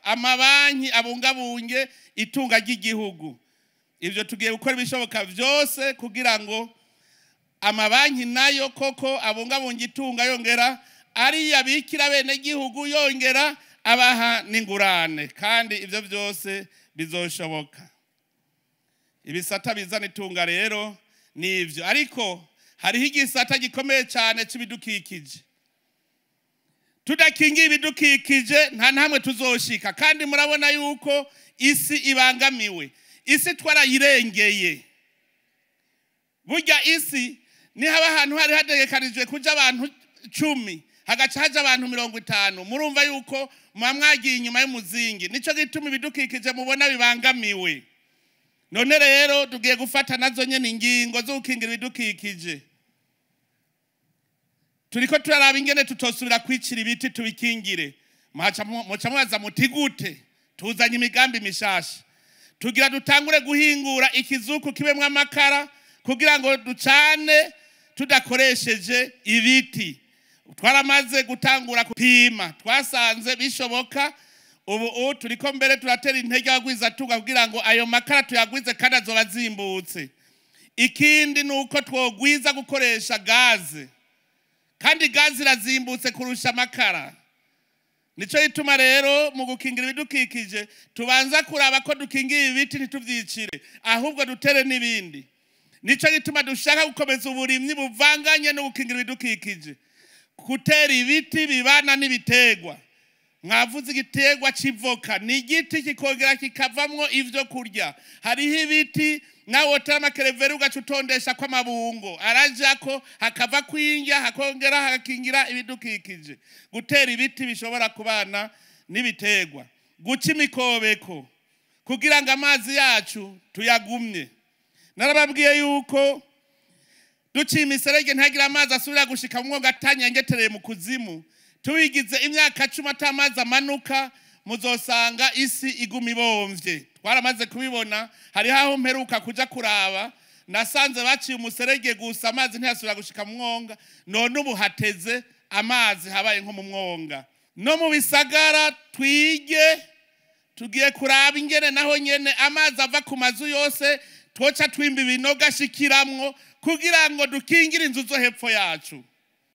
amabanki abungabunge itunga ry'igihugu. Ivyo tugiye gukora ibishoboka vyose kugira ngo amabanki nayo koko abungabunge itunga yongera ari yabikira bene gihugu yongera abaha n'ingurane, kandi ivyo vyose bizoshoboka. Ibisata bizana itunga rero nivyo, ariko hariho igisata gikomeye cyane c'ibidukikije. Tudakingiye ibidukikije nta ntamwe tuzoshika, kandi murabona yuko isi ibangamiwe. Isi twarayirengeye. Burya isi ni haba ahantu hari hategekanijwe kuja abantu 10 hagaca haja abantu 50. Murumva yuko mwamwagiye inyuma y'umuzingi. Nico gituma ibidukikije mubona bibangamiwe. None rero tugiye gufata nazo nyene ingingo zo gukingira ibidukikije. Turiko turaraba ingene tutosubira kwicira ibiti tubikingire. Muca mwaza muti gute? Tuzanye imigambi mishasha. Tugira dutangure guhingura ikizuku kibemwe amakara kugira ngo ducane tudakoresheje ibiti. Twaramaze gutangura kupima, twasanze bishoboka. Ubu turiko mbere turatera intege abagwiza tunga kugira ngo ayo makara tuyagwize kandi azoba zimbutse. Ikindi nuko twogwiza gukoresha gaze, kandi gaze irazimbutse kurusha amakara. Nico gituma rero mu gukingira ibidukikije tubanza kuraba ko dukingira ibiti ntituvyicire, ahubwo dutere n'ibindi. Nico gituma dushaka gukomeza uburimyi buvanganye no gukingira ibidukikije. Gutera ibiti bibana n'ibitegwa. Mwavuze igitegwa civoka, ni igiti kikongera kikavamwo ivyo kurya. Hariho ibiti nawe wotera amakereveri ugacutondesha kwa mabungo, arajako hakava kwinja hakongera hakakingira ibidukikije. Gutera ibiti bishobora kubana n'ibitegwa. Guca imikobeko kugira ngo amazi yacu tuyagumye. Narababwiye yuko duca imiserege ntagira amazi asubira gushika mu mwonga atanyengetereye mu kuzimu. Tuwigize imyaka 10 atamazi amanuka, muzosanga isi iguma ibomvye. Twaramaze kubibona. Hari haho mperuka kuja kuraba, nasanze baciye umuserege gusa amazi ntiyasubira gushika mu mwonga, none ubu hateze amazi habaye nko mu mwonga. No mu bisagara tugiye kuraba ingene naho nyene amazi ava ku mazu yose twoca twimba ibinogo ashikiramwo kugira ngo dukingire inzu zo hepfo yacu.